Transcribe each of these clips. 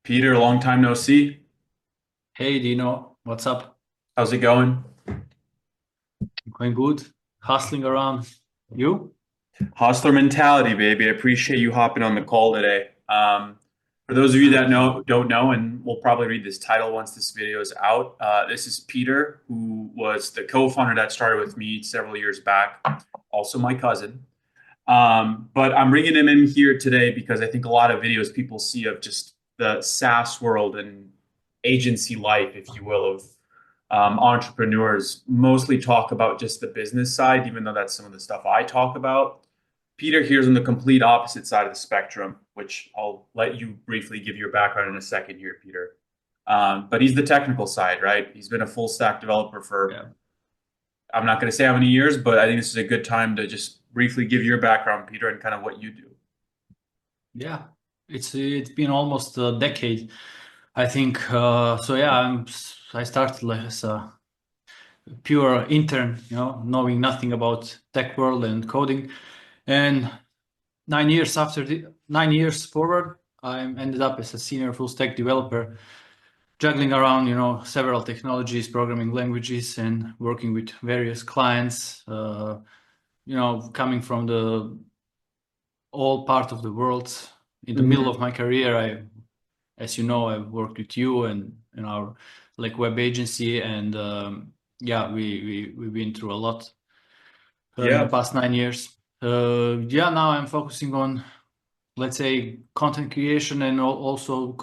Peter, long time no see. Hey Dino, what's up? How's it going? Going good? Hustling around. You? Hustler mentality, baby. I appreciate you hopping on the call today. For those of you that don't know, and we'll probably read this title once this video is out. This is Peter, who was the co-founder that started with me several years back. Also my cousin. But I'm bringing him in here today because I think a lot of videos people see of just the SaaS world and agency life, if you will, of entrepreneurs mostly talk about just the business side, even though that's some of the stuff I talk about. Peter here's on the complete opposite side of the spectrum, which I'll let you briefly give your background in a second here, Peter. But he's the technical side, right? He's been a full stack developer for, Yeah. I'm not going to say how many years, but I think this is a good time to just briefly give your background, Peter, and kind of what you do. Yeah. It's been almost a decade, I think. So yeah, I started like as a pure intern, knowing nothing about tech world and coding. And 9 years after 9 years forward, I ended up as a senior full stack developer, juggling around, several technologies, programming languages, and working with various clients. Coming from the all part of the world. In the middle Hmm. of my career, as you know, I've worked with you and in our like web agency, and yeah, we've been through a lot in the Yeah. past 9 years. Yeah, now I'm focusing on, let's say, content creation and also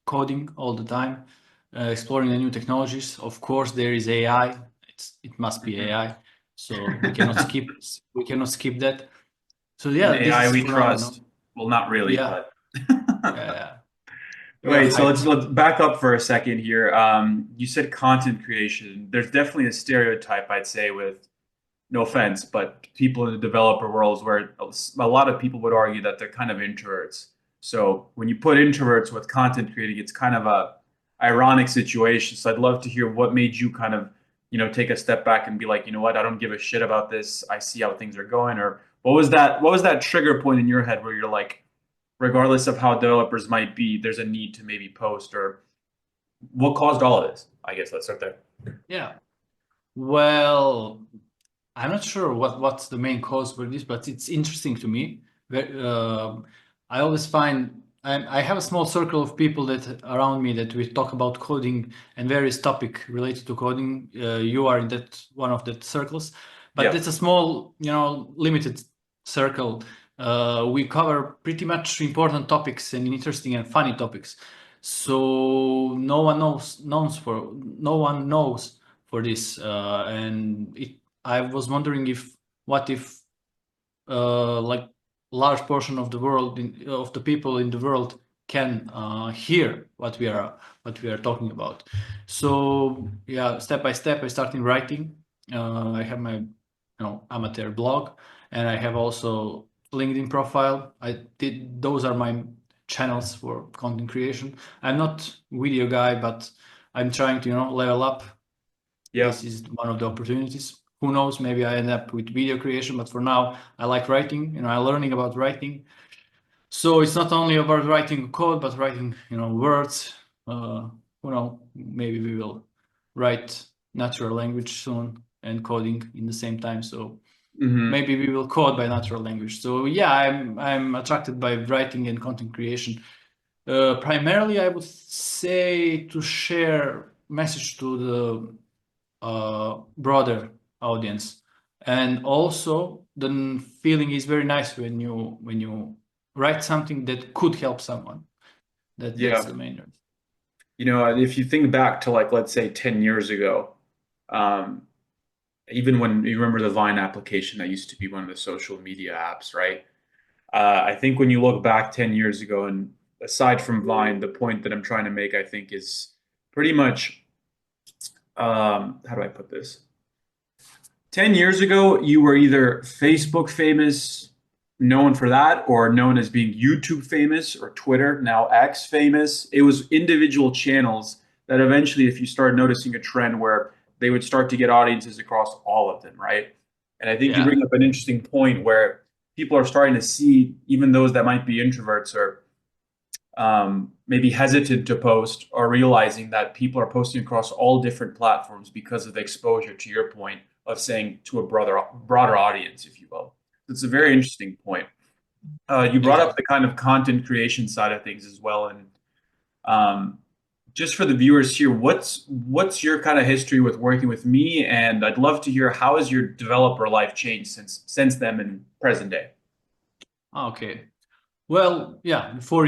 coding all the time, exploring the new technologies. Of course, there is AI. It must be Mhm. AI, so we cannot skip that. So And yeah, this AI is we for now, trust. Well, not really, Yeah, but yeah, yeah. wait, so I let's back up for a second here. You said content creation. There's definitely a stereotype, I'd say, with no offense, but people in the developer worlds where a lot of people would argue that they're kind of introverts. So when you put introverts with content creating, it's kind of a ironic situation. So I'd love to hear what made you kind of, take a step back and be like, you know what, I don't give a shit about this. I see how things are going. Or what was that trigger point in your head where you're like, regardless of how developers might be, there's a need to maybe post, or what caused all of this? I guess let's start there. Yeah. Well, I'm not sure what's the main cause for this, but it's interesting to me. I always find I have a small circle of people that around me that we talk about coding and various topic related to coding. You are in that one of that circles, but Yeah. it's a small, limited circle. We cover pretty much important topics and interesting and funny topics. So no one knows for this, and I was wondering if what if like large portion of the world of the people in the world can hear what we are talking about. So yeah, step by step, I started writing. I have my amateur blog, and I have also LinkedIn profile. I did those are my channels for content creation. I'm not video guy, but I'm trying to level up. Yeah. This is one of the opportunities. Who knows? Maybe I end up with video creation, but for now, I like writing. I'm learning about writing. So it's not only about writing code, but writing, words. Maybe we will write natural language soon and coding in the same time. So Hmm. maybe we will code by natural language. So yeah, I'm attracted by writing and content creation. Primarily, I would say to share message to the broader audience, and also the feeling is very nice when you write something that could help someone. That's Yeah. the main reason. If you think back to, like, let's say 10 years ago, um, even when you remember the Vine application that used to be one of the social media apps, right? I think when you look back 10 years ago, and aside from Vine, the point that I'm trying to make, I think, is pretty much, how do I put this? 10 years ago, you were either Facebook famous, known for that, or known as being YouTube famous, or Twitter, now X famous. It was individual channels that eventually, if you start noticing a trend where they would start to get audiences across all of them, right? And I think you Yeah, bring up an interesting point where people are starting to see, even those that might be introverts, or maybe hesitant to post or realizing that people are posting across all different platforms because of the exposure, to your point, of saying to a broader audience, if you will. It's a very interesting point. You brought up Exactly. the kind of content creation side of things as well, and um, just for the viewers here, what's your kind of history with working with me? And I'd love to hear how has your developer life changed since then and present day. Okay. Well, yeah, before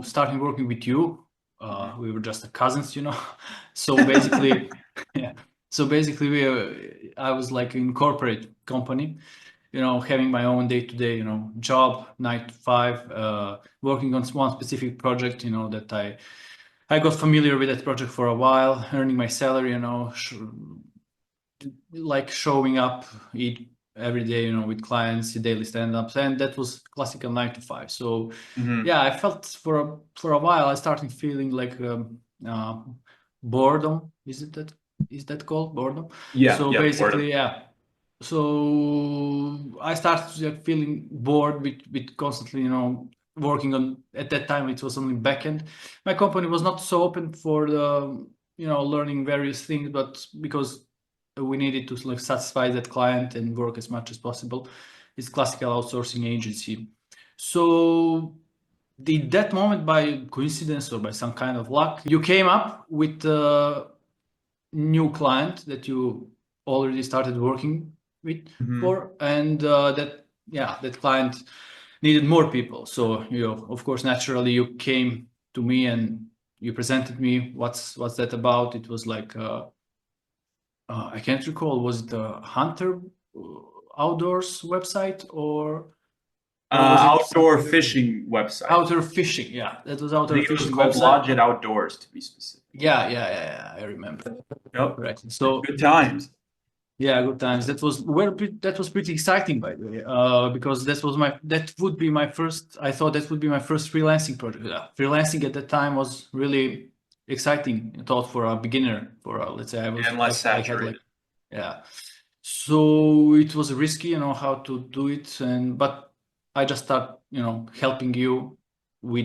starting working with you, Mhm. we were just cousins. So basically, yeah. So basically, I was like in corporate company, having my own day-to-day, job, 9 to 5, working on one specific project, that I got familiar with that project for a while, earning my salary, like showing up every day, with clients, daily stand-ups, and that was classical 9 to 5. So Mhm. yeah, I felt for a while I started feeling like uh, boredom. Is that called boredom? Yeah, So yeah, boredom. basically, yeah. So I started like, feeling bored with constantly, working on. At that time, it was only backend. My company was not so open for the, learning various things, but because we needed to like satisfy that client and work as much as possible. It's classical outsourcing agency. So did that moment by coincidence or by some kind of luck, you came up with a new client that you already started working with Mhm. for, and that client needed more people. So of course, naturally, you came to me and you presented me what's that about. It was like I can't recall. Was it a Hunter uh, Outdoors website or was it Outdoor something different? fishing website. Outdoor fishing. Yeah, that was I outdoor think it was fishing called website. Lodge It Outdoors, to be specific. Yeah. I remember. Yep. Correct. So Good times. yeah, good times. That was pretty exciting, by the way, because that would be my first. I thought that would be my first freelancing project. Freelancing at that time was really exciting. I thought for a beginner, let's say And less I had like saturated. yeah. So it was risky, how to do it, but I just start, helping you. We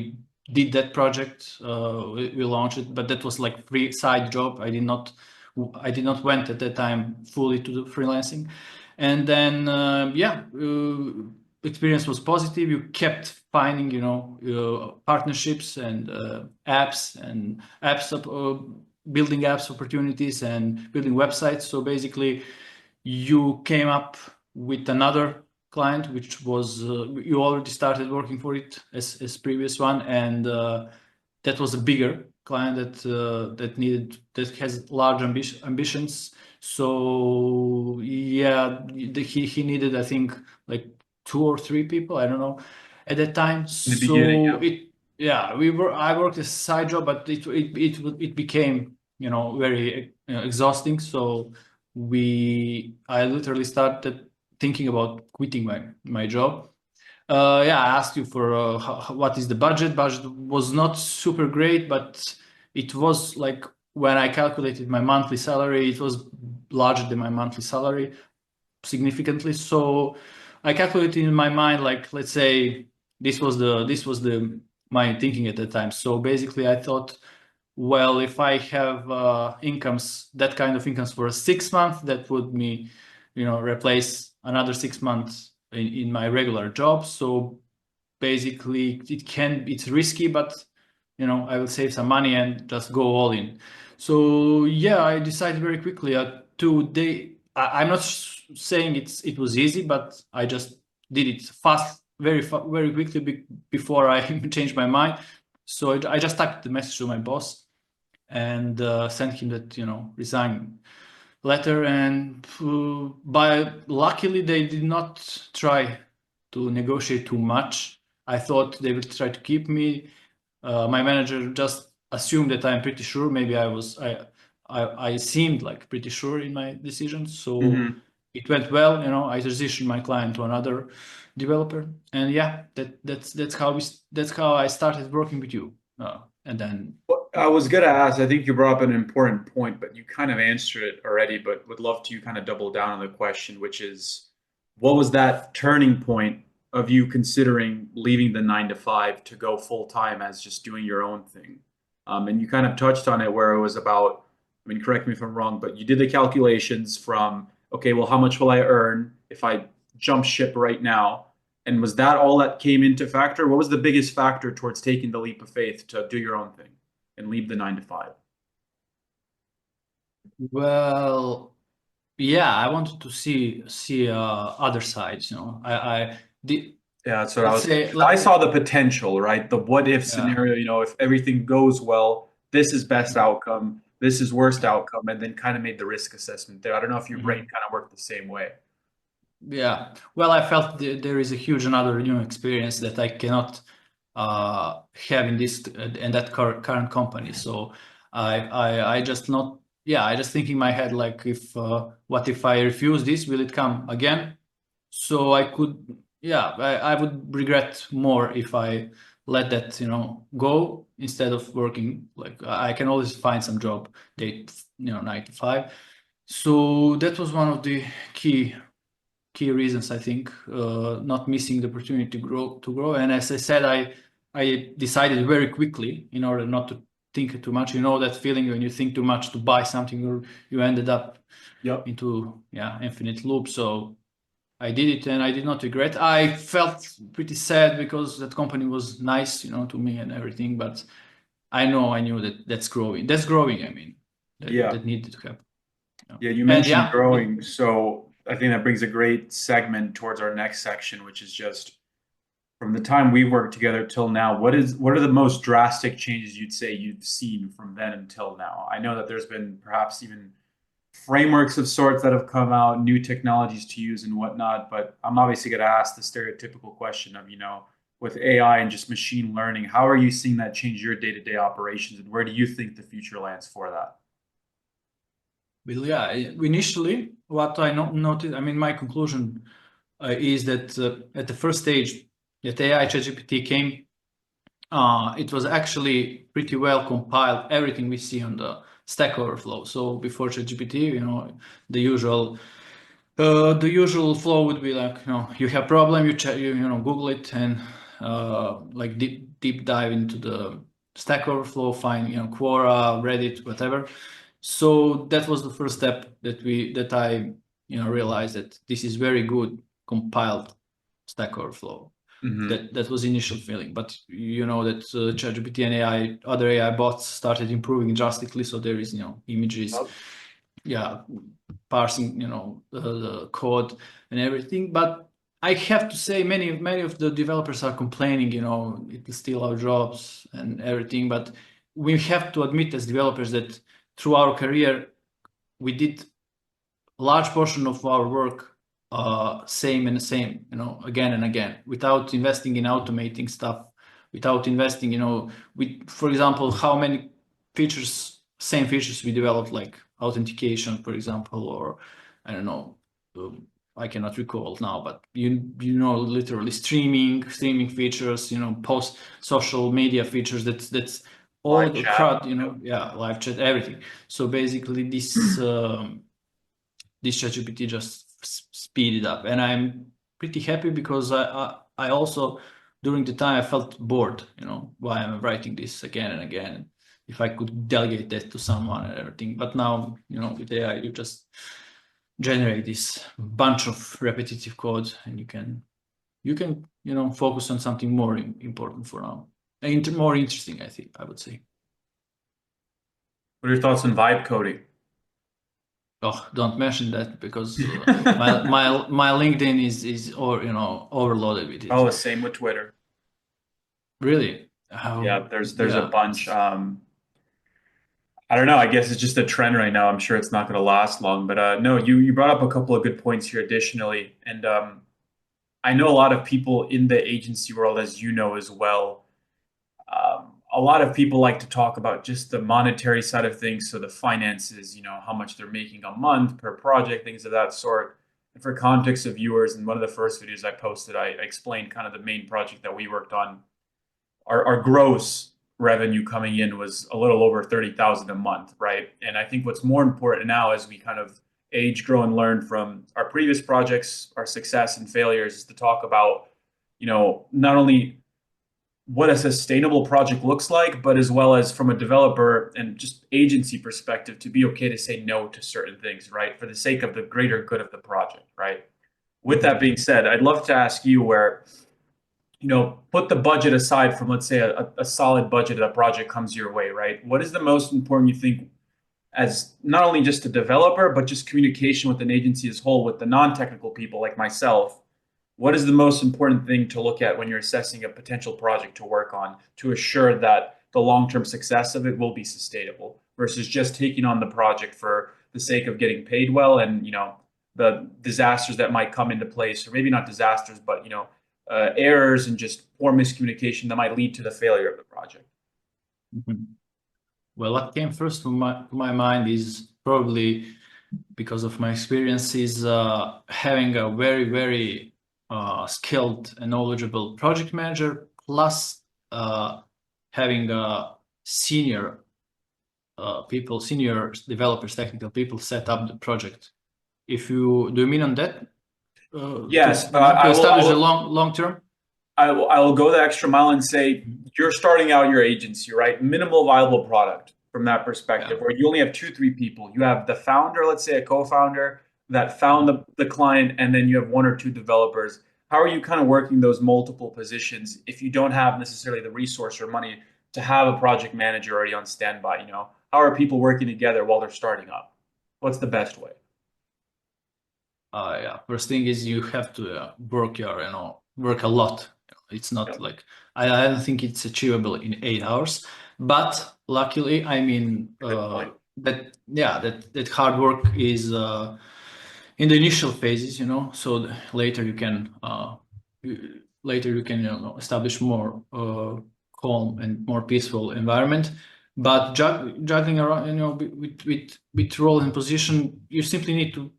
did that project. We launched it, but that was like free side job. I did not went at that time fully to the freelancing, and then experience was positive. You kept finding, partnerships and building apps opportunities and building websites. So basically you came up with another client, which was you already started working for it as previous one, and that was a bigger client that has large ambitions. So yeah, he needed, I think, like 2 or 3 people. I don't know at that time. In the beginning, So yeah. I worked as a side job, but it became very exhausting. So I literally started thinking about quitting my job. Yeah, I asked you for what is the budget. Budget was not super great, but it was like when I calculated my monthly salary, it was larger than my monthly salary significantly. So I calculated in my mind, like, let's say this was the my thinking at the time. So basically, I thought, well, if I have that kind of incomes for 6 months, that would me, replace another 6 months in my regular job. So basically, it's risky, but I will save some money and just go all in. So yeah, I decided very quickly. I'm not saying it was easy, but I just did it fast, very quickly before I changed my mind. So I just typed the message to my boss and sent him that resign letter. And by luckily they did not try to negotiate too much. I thought they would try to keep me. My manager just assumed that I'm pretty sure. Maybe I seemed like pretty sure in my decision. So Mhm. it went well. I transitioned my client to another developer, and yeah, that's how I started working with you. And then Well, I was gonna ask, I think you brought up an important point, but you kind of answered it already, but would love to kind of double down on the question, which is what was that turning point of you considering leaving the 9 to 5 to go full time as just doing your own thing. And you kind of touched on it where it was about, I mean, correct me if I'm wrong, but you did the calculations from, okay, well, how much will I earn if I jump ship right now? And was that all that came into factor? What was the biggest factor towards taking the leap of faith to do your own thing and leave the 9 to 5? Well, yeah, I wanted to see other sides. I the Yeah, that's what I let's was say thinking. I saw the potential, right? The what if yeah, scenario, if everything goes well, this is best mhm, outcome, this is worst yeah. outcome, and then kind of made the risk assessment there. I don't know if your brain Mhm. kind of worked the same way. Yeah. Well, I felt there is a huge another new experience that I cannot have in this in that current company. So I just not yeah I just think in my head like if what if I refuse this, will it come again? So I could yeah I would regret more if I let that go instead of working like I can always find some job they 9 to 5. So that was one of the key reasons I think not missing the opportunity to grow. And as I said, I decided very quickly in order not to think too much. You know that feeling when you think too much to buy something, or you ended up Yep. into infinite loop. So I did it and I did not regret. I felt pretty sad because that company was nice, to me and everything. But I knew that that's growing. That's growing. I mean, Yeah. that needed to happen. Yeah, you And mentioned yeah, growing, so I think that brings a great segment towards our next section, which is just from the time we worked together till now, what are the most drastic changes you'd say you've seen from then until now? I know that there's been perhaps even frameworks of sorts that have come out, new technologies to use and whatnot, but I'm obviously going to ask the stereotypical question of, with AI and just machine learning, how are you seeing that change your day-to-day operations, and where do you think the future lands for that? well, yeah. Initially, what I noticed, I mean, my conclusion is that at the first stage that AI ChatGPT came, it was actually pretty well compiled. Everything we see on the Stack Overflow. So before ChatGPT, the usual the usual flow would be like, you have problem, you check, Google it and like deep dive into the Stack Overflow, find Quora, Reddit, whatever. So that was the first step that I realized that this is very good compiled Stack Overflow. Hmm. That was initial feeling, but you know that ChatGPT and other AI bots started improving drastically. So there is images, Yep. yeah, parsing the code and everything. But I have to say many of the developers are complaining, it will steal our jobs and everything. But we have to admit as developers that through our career we did large portion of our work same and same, again and again, without investing in automating stuff, without investing, for example, how many same features we developed, like authentication, for example, or I don't know, um, I cannot recall now, but literally streaming features, post social media features. That's all Live the chat. crowd, yeah, live chat, everything. So basically, this ChatGPT just speed it up, and I'm pretty happy because I also during the time I felt bored. Why I'm writing this again and again. If I could delegate that to someone and everything, but now with AI you just generate this bunch of repetitive code, and you can focus on something more important for now, and more interesting. I would say. What are your thoughts on vibe coding? Oh, don't mention that because my LinkedIn is or overloaded with it. Oh, same with Twitter. Really? How? Yeah, there's a Yeah. bunch. I don't know. I guess it's just a trend right now. I'm sure it's not going to last long. But no, you brought up a couple of good points here additionally, and I know a lot of people in the agency world, as you know as well. A lot of people like to talk about just the monetary side of things, so the finances, how much they're making a month per project, things of that sort. And for context of viewers, in one of the first videos I posted, I explained kind of the main project that we worked on. Our gross revenue coming in was a little over 30,000 a month, right? And I think what's more important now as we kind of age, grow, and learn from our previous projects, our success and failures, is to talk about not only what a sustainable project looks like, but as well as from a developer and just agency perspective, to be okay to say no to certain things, right? For the sake of the greater good of the project, right? With that being said, I'd love to ask you where, put the budget aside from, let's say, a solid budget of a project comes your way, right? What is the most important you think as not only just a developer, but just communication with an agency as a whole, with the non-technical people like myself? What is the most important thing to look at when you're assessing a potential project to work on to assure that the long-term success of it will be sustainable versus just taking on the project for the sake of getting paid well and, the disasters that might come into place, or maybe not disasters, but, errors and just poor miscommunication that might lead to the failure of the project? Mhm. Well, what came first to my mind is probably because of my experiences having a very, very skilled and knowledgeable project manager, plus having senior people, senior developers, technical people set up the project. Do you mean on that? Yes, To establish a long term? I will go the extra mile and say you're starting out your agency, right? Minimal viable product from that perspective, Yeah. where you only have 2, 3 people. You have the founder, let's say a co-founder that found the client, and then you have 1 or 2 developers. How are you kind of working those multiple positions if you don't have necessarily the resource or money to have a project manager already on standby? How are people working together while they're starting up? What's the best way? Yeah. First thing is you have to work a lot. It's not Yep. like I don't think it's achievable in 8 hours, but luckily, I mean, Good point. that hard work is in the initial phases, so later you can establish more calm and more peaceful environment. But juggling around, with role and position, you simply need to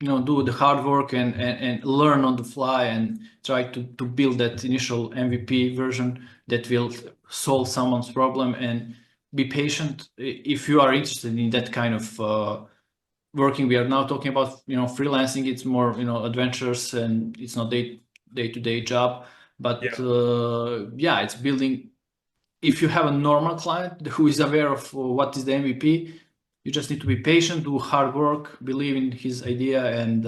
do the hard work and learn on the fly and try to build that initial MVP version that will solve someone's problem, and be patient if you are interested in that kind of working. We are now talking about freelancing. It's more adventures, and it's not day-to-day job, but Yeah. yeah, it's building. If you have a normal client who is aware of what is the MVP, you just need to be patient, do hard work, believe in his idea, and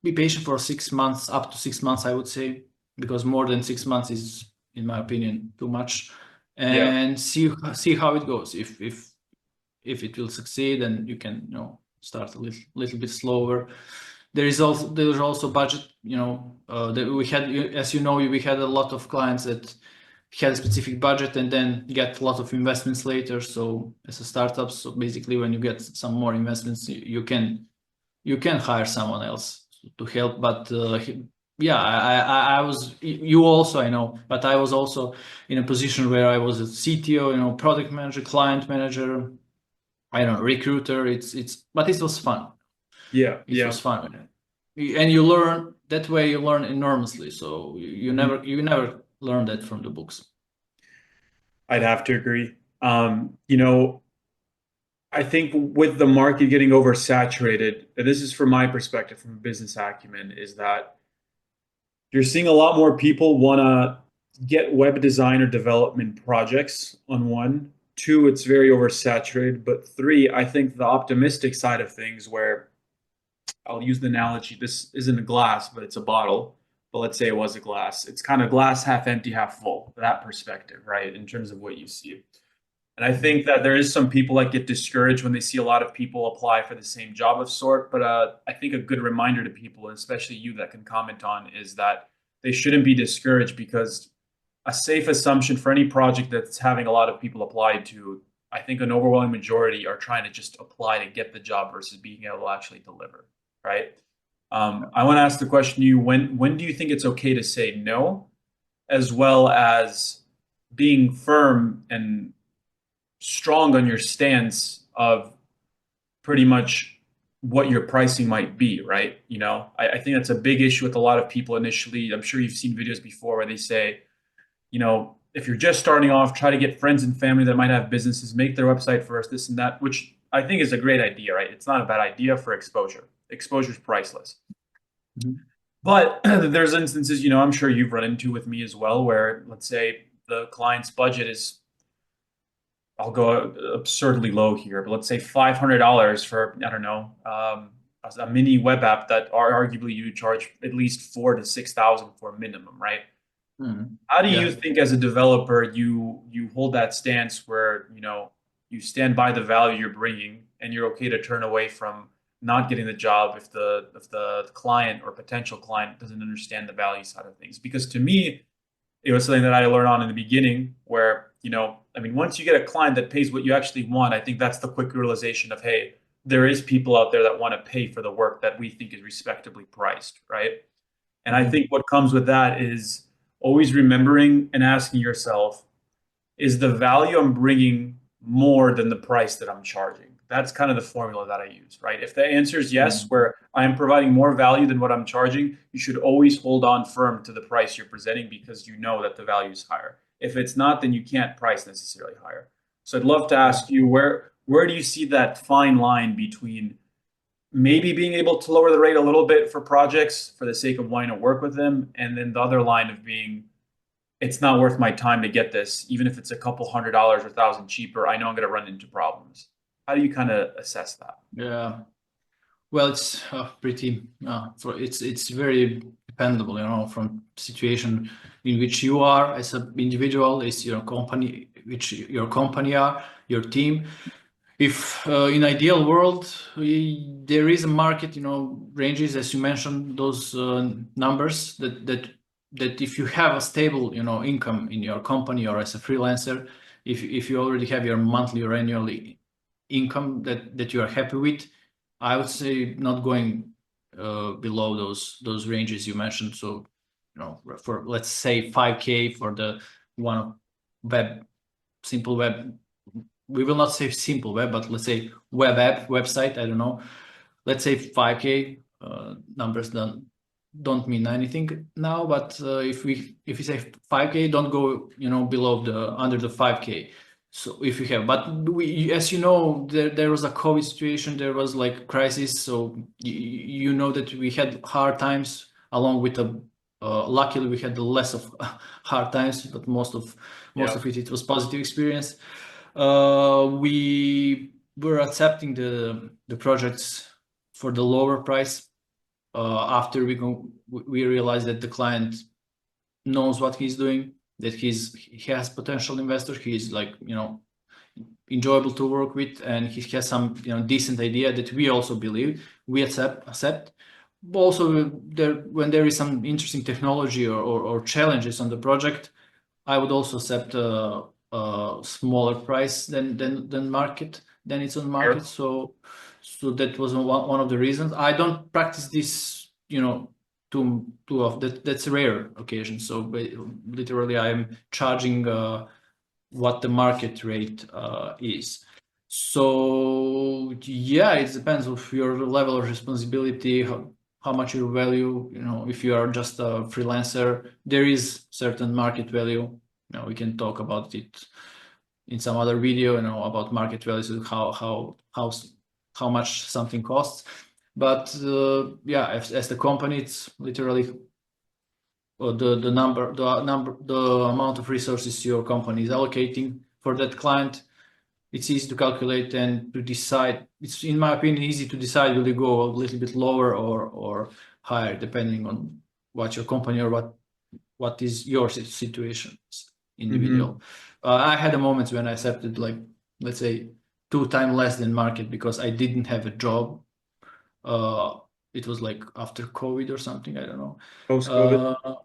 be patient for 6 months, up to 6 months, I would say, because more than 6 months is, in my opinion, too much. Yeah. And see how it goes. If it will succeed, then you can start a little bit slower. There's also budget. That we had, as you know, we had a lot of clients that had a specific budget and then get a lot of investments later. So as a startup, so basically when you get some more investments, you can hire someone else to help. But yeah, I was, you also, I know, but I was also in a position where I was a CTO, product manager, client manager, I don't know, recruiter. But it was fun. Yeah. It Yeah. was fun, and you learn that way. You learn enormously. So Mhm. you never learn that from the books. I'd have to agree. I think with the market getting oversaturated, and this is from my perspective, from a business acumen, is that you're seeing a lot more people want to get web design or development projects on one. Two, it's very oversaturated. But three, I think the optimistic side of things, where I'll use the analogy, this isn't a glass, but it's a bottle. But let's say it was a glass. It's kind of glass half empty, half full, that perspective, right? In terms of what you see. And I think that there is some people that get discouraged when they see a lot of people apply for the same job of sort. But I think a good reminder to people, and especially you that can comment on, is that they shouldn't be discouraged, because a safe assumption for any project that's having a lot of people apply to, I think an overwhelming majority are trying to just apply to get the job versus being able to actually deliver, right? I want to ask the question to you, when do you think it's okay to say no, as well as being firm and strong on your stance of pretty much what your pricing might be, right? I think that's a big issue with a lot of people initially. I'm sure you've seen videos before where they say, if you're just starting off, try to get friends and family that might have businesses, make their website first, this and that, which I think is a great idea, right? It's not a bad idea for exposure. Exposure is priceless. Mhm. But there's instances, I'm sure you've run into with me as well, where let's say the client's budget is, I'll go absurdly low here, but let's say $500 for, I don't know, a mini web app that are arguably you charge at least 4 to 6 thousand for a minimum, right? Mm. How do you Yeah. think as a developer you hold that stance where, you stand by the value you're bringing and you're okay to turn away from not getting the job if the client or potential client doesn't understand the value side of things? Because to me, it was something that I learned on in the beginning where, I mean, once you get a client that pays what you actually want, I think that's the quick realization of, hey, there is people out there that want to pay for the work that we think is respectably priced, right? And I think Mhm. what comes with that is always remembering and asking yourself, is the value I'm bringing more than the price that I'm charging? That's kind of the formula that I use, right? If the answer is yes, Mhm. where I am providing more value than what I'm charging, you should always hold on firm to the price you're presenting because you know that the value is higher. If it's not, then you can't price necessarily higher. So I'd love to Yeah. ask you, where do you see that fine line between maybe being able to lower the rate a little bit for projects for the sake of wanting to work with them, and then the other line of being, it's not worth my time to get this, even if it's a couple $100 or 1,000 cheaper. I know I'm going to run into problems. How do you kind of assess that? Yeah. Well, it's pretty. It's very dependable, from situation in which you are as an individual, is your company, which your company are, your team. If in ideal world there is a market, ranges as you mentioned those numbers that if you have a stable, income in your company or as a freelancer, if you already have your monthly or annually income that you are happy with, I would say not going below those ranges you mentioned. So, for let's say 5K for the one web simple web, we will not say simple web, but let's say web app website. I don't know. Let's say 5K numbers don't mean anything now. But if we say 5K, don't go below the under the 5K. So if you have, but as you know, there was a COVID situation, there was like crisis. So you know that we had hard times along with the. Luckily, we had less of hard times, but most Yeah. of it was positive experience. We were accepting the projects for the lower price after we realized that the client knows what he's doing, that he has potential investors, he's like enjoyable to work with, and he has some decent idea that we also believe we accept. Also, when there is some interesting technology or challenges on the project, I would also accept a smaller price than market than it's on market. Sure. So that was one of the reasons. I don't practice this, too often. That's a rare occasion. So literally, I'm charging what the market rate is. So yeah, it depends of your level of responsibility, how much you value. If you are just a freelancer, there is certain market value. We can talk about it in some other video. About market values, how much something costs. But yeah, as the company, it's literally the amount of resources your company is allocating for that client. It's easy to calculate and to decide. It's, in my opinion, easy to decide will you go a little bit lower or higher, depending on what your company or what is your situation Hmm. individual. I had a moment when I accepted, like, let's say 2 times less than market because I didn't have a job. Uh, it was like after COVID or something. I don't know. Post-COVID. Uh,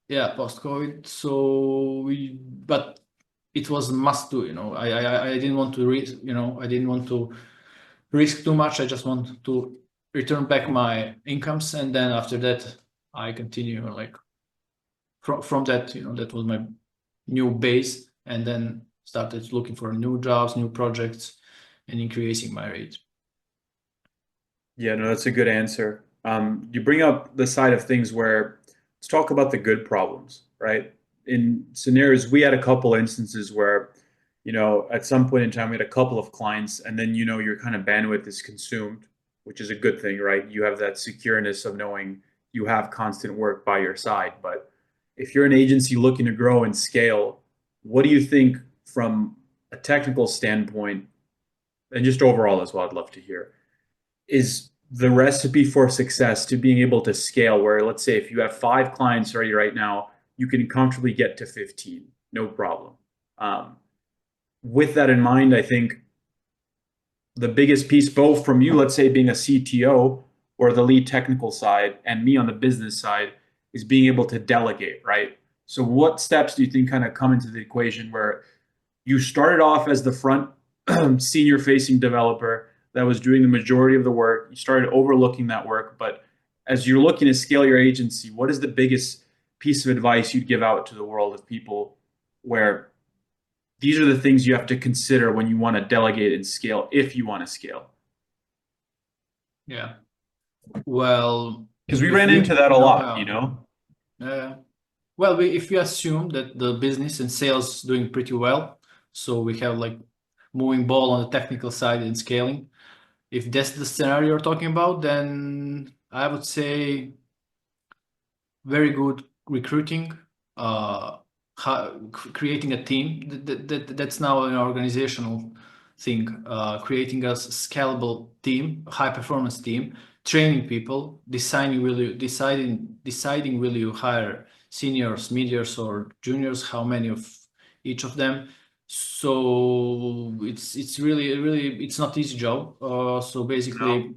yeah, post COVID. So but it was a must do. I didn't want to I didn't want to risk too much. I just want to return back my incomes, and then after that, I continue like from that. That was my new base, and then started looking for new jobs, new projects, and increasing my rate. Yeah, no, that's a good answer. You bring up the side of things where let's talk about the good problems, right? In scenarios, we had a couple instances where, at some point in time, we had a couple of clients, and then, your kind of bandwidth is consumed, which is a good thing, right? You have that secureness of knowing you have constant work by your side. But if you're an agency looking to grow and scale, what do you think from a technical standpoint, and just overall as well, I'd love to hear, is the recipe for success to being able to scale where, let's say, if you have 5 clients already right now, you can comfortably get to 15, no problem. With that in mind, I think the biggest piece, both from you, let's say being a CTO or the lead technical side, and me on the business side, is being able to delegate, right? So, what steps do you think kind of come into the equation where you started off as the front senior facing developer that was doing the majority of the work? You started overlooking that work, but as you're looking to scale your agency, what is the biggest piece of advice you'd give out to the world of people where these are the things you have to consider when you want to delegate and scale, if you want to scale? Yeah. Well, Because we if ran we into that a know lot, you how, know? well, if we assume that the business and sales doing pretty well, so we have like moving ball on the technical side and scaling. If that's the scenario you're talking about, then I would say very good recruiting, creating a team. That's now an organizational thing. Creating a scalable team, high performance team, training people, deciding will you hire seniors, mediors, or juniors, how many of each of them. So it's really it's not easy job. So No. basically,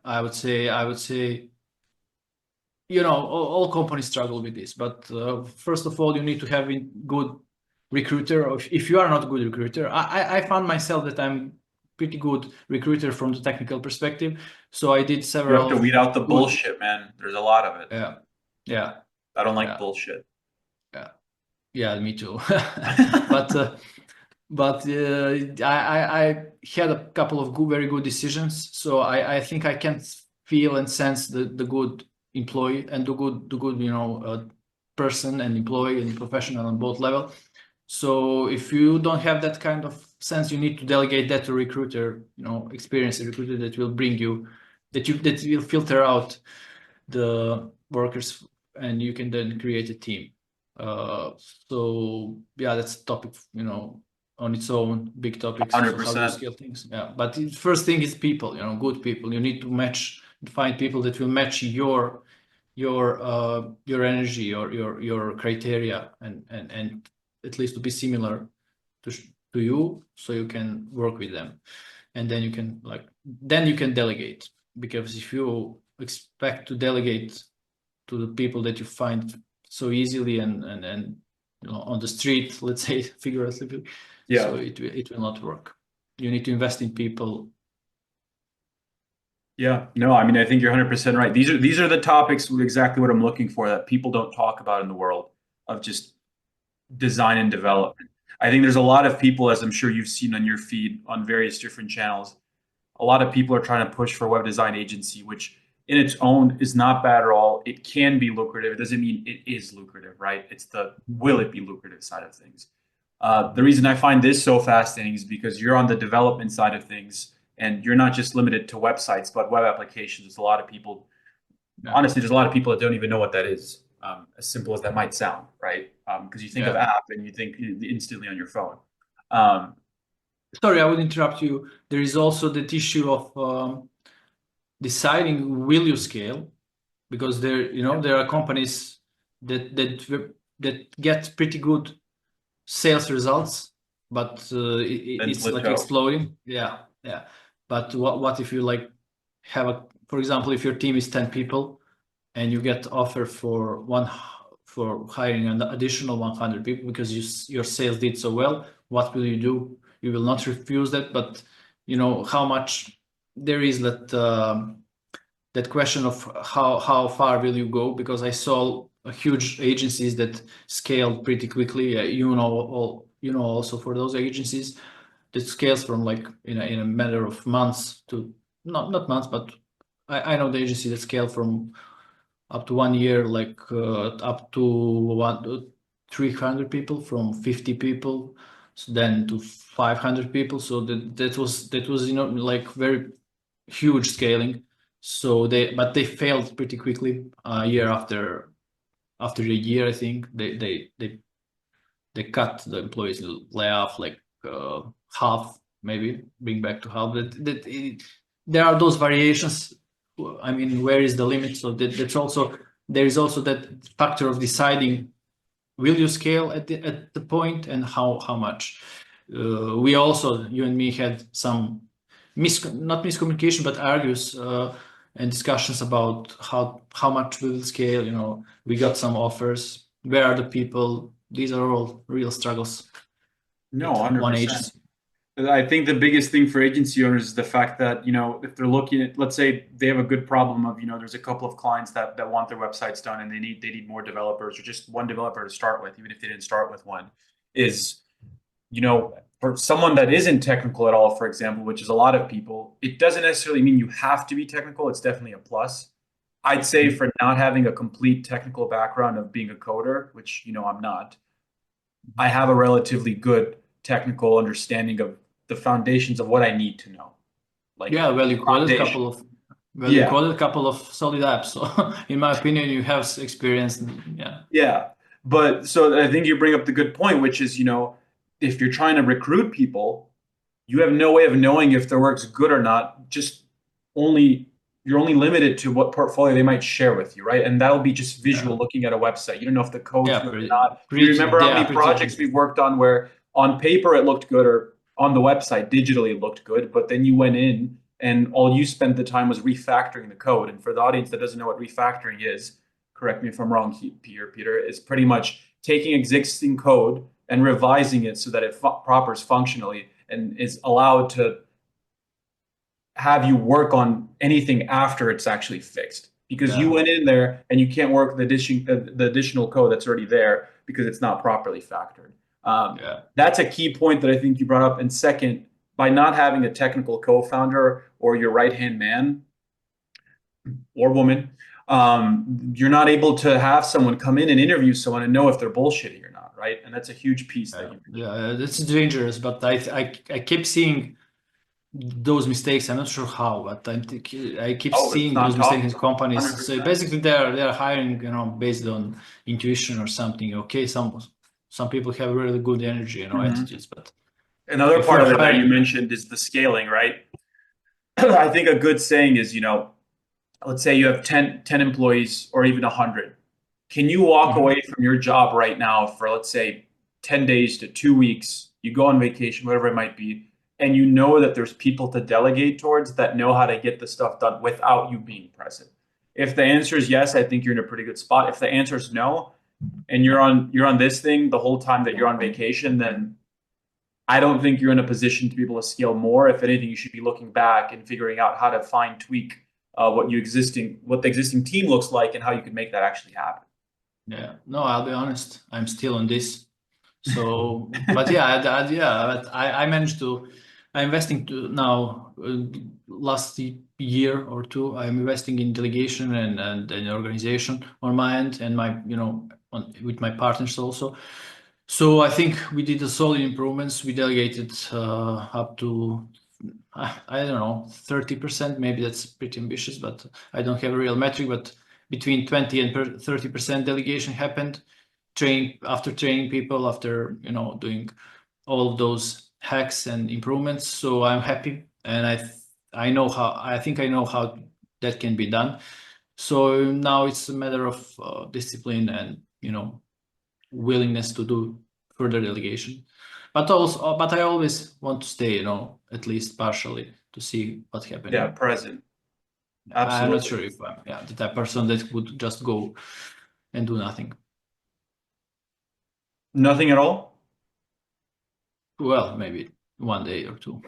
I would say all companies struggle with this, but first of all, you need to have a good recruiter. If you are not a good recruiter, I found myself that I'm pretty good recruiter from the technical perspective. So I did You have several to of weed out the good, bullshit, man. There's a lot of it. yeah, yeah, I don't like yeah, bullshit. yeah, yeah, me too. But I had a couple of very good decisions, so I think I can feel and sense the good employee and the good person and employee and professional on both level. So if you don't have that kind of sense, you need to delegate that to recruiter, experienced recruiter that will bring you that will filter out the workers, and you can then create a team. Uh, so yeah, that's a topic, on its own, big topics. So how do you 100%. scale things? Yeah, but the first thing is people. Good people. You need to find people that will match your energy, your criteria, and at least to be similar to you, so you can work with them, and then you can delegate. Because if you expect to delegate to the people that you find so easily and on the street, let's say figuratively, so Yeah. it will not work. You need to invest in people. Yeah. No, I mean, I think you're 100% right. These are the topics exactly what I'm looking for that people don't talk about in the world of just design and development. I think there's a lot of people, as I'm sure you've seen on your feed on various different channels, a lot of people are trying to push for web design agency, which in its own is not bad at all. It can be lucrative. It doesn't mean it is lucrative, right? It's the will it be lucrative side of things. The reason I find this so fascinating is because you're on the development side of things and you're not just limited to websites, but web applications. There's a lot of people, Yeah, honestly, there's a lot of people that don't even know what that is, as simple as that might sound, right? Because you think of yeah. app and you think instantly on your phone. Um, Sorry, I would interrupt you. There is also that issue of deciding will you scale, because there are companies that get pretty good sales results, but then it's like plateau. exploding. Yeah, yeah. But what if you for example, if your team is 10 people and you get offer for hiring an additional 100 people because your sales did so well, what will you do? You will not refuse that, but how much there is that question of how far will you go? Because I saw huge agencies that scaled pretty quickly. Also for those agencies that scales from like in a matter of months to not months, but I know the agency that scaled from up to 1 year, like up to 300 people, from 50 people, so then to 500 people. So that was like very huge scaling. So but they failed pretty quickly. A year after a year, I think they cut the employees, lay off like half, maybe bring back to half. There are those variations. I mean, where is the limit? So that's also, there is also that factor of deciding, will you scale at the point, and how much. We also, you and me, had some not miscommunication, but argues and discussions about how much we will scale. You know, we got some offers. Where are the people? These are all real struggles No, at one 100%. agency. I think the biggest thing for agency owners is the fact that, if they're looking at, let's say they have a good problem of, there's a couple of clients that want their websites done and they need more developers, or just one developer to start with, even if they didn't start with one, is, for someone that isn't technical at all, for example, which is a lot of people, it doesn't necessarily mean you have to be technical. It's definitely a plus. I'd say for not having a complete technical background of being a coder, which, I'm not, I have a relatively good technical understanding of the foundations of what I need to know. Like Yeah, well, foundation. you Yeah. coded a couple of solid apps. So in my opinion, you have experience. Yeah. Yeah. But so I think you bring up the good point, which is, if you're trying to recruit people, you have no way of knowing if their work's good or not. Only you're only limited to what portfolio they might share with you, right? And that'll be just visual Yeah. looking at a website. You don't know if the code's Yeah, good or not. You remember how yeah, many projects we've worked on where on paper it looked good, or on the website digitally it looked good, but then you went in and all you spent the time was refactoring the code. And for the audience that doesn't know what refactoring is, correct me if I'm wrong here, Peter, is pretty much taking existing code and revising it so that it prospers functionally and is allowed to have you work on anything after it's actually fixed, because you Yeah. went in there and you can't work the additional code that's already there because it's not properly factored. Yeah. That's a key point that I think you brought up. And second, by not having a technical co-founder or your right-hand man or woman, you're not able to have someone come in and interview someone and know if they're bullshitting or not, right? And that's a huge piece that you mentioned. Yeah, it's dangerous, but I keep seeing those mistakes. I'm not sure how, but I keep Oh, it's seeing not those mistakes in talked about. companies. So 100%. basically, they're hiring, based on intuition or something. Okay, some people have really good energy, Mhm. attitudes, but Another if part you're of it that you hiring, mentioned is the scaling, right? I think a good saying is, let's say you have 10 employees or even 100. Can you walk Mhm. away from your job right now for, let's say, 10 days to 2 weeks? You go on vacation, whatever it might be, and you know that there's people to delegate towards that know how to get the stuff done without you being present. If the answer is yes, I think you're in a pretty good spot. If the answer is no, and you're on this thing the whole time that you're on vacation, then I don't think you're in a position to be able to scale more. If anything, you should be looking back and figuring out how to fine tweak what the existing team looks like and how you can make that actually happen. Yeah, no, I'll be honest. I'm still on this. So, but yeah, but I managed to. I'm investing to now. Last year or two, I'm investing in delegation and an organization on my end, and with my partners also. So I think we did a solid improvements. We delegated up to I don't know, 30%. Maybe that's pretty ambitious, but I don't have a real metric. But between 20 and 30% delegation happened. Training people, after doing all of those hacks and improvements. So I'm happy, and I think I know how that can be done. So now it's a matter of discipline and willingness to do further delegation. But I always want to stay, at least partially, to see what's Yeah, happening. present. I'm not Absolutely. sure if I'm the type of person that would just go and do nothing. Nothing at all? Well, maybe one day or two.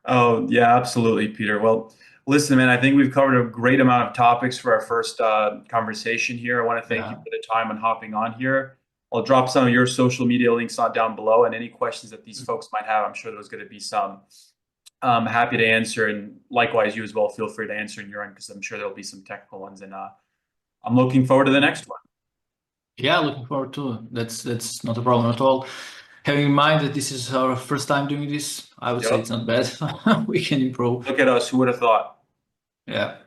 Oh, yeah, absolutely, Peter. Well, listen, man, I think we've covered a great amount of topics for our first conversation here. I want to thank you Yeah. for the time and hopping on here. I'll drop some of your social media links on down below, and any questions that these folks might have, I'm sure there's going to be some. Happy to answer, and likewise, you as well. Feel free to answer in your end, because I'm sure there'll be some technical ones, and I'm looking forward to the next one. Yeah, looking forward to it. That's not a problem at all. having in mind that this is our first time doing this, I would say Yep. it's not bad. We can improve. Look at us. Who would have thought? Yeah.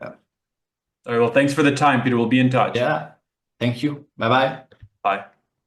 Yeah. All right. Well, thanks for the time, Peter. We'll be in touch. Yeah. Thank you. Bye bye. Bye.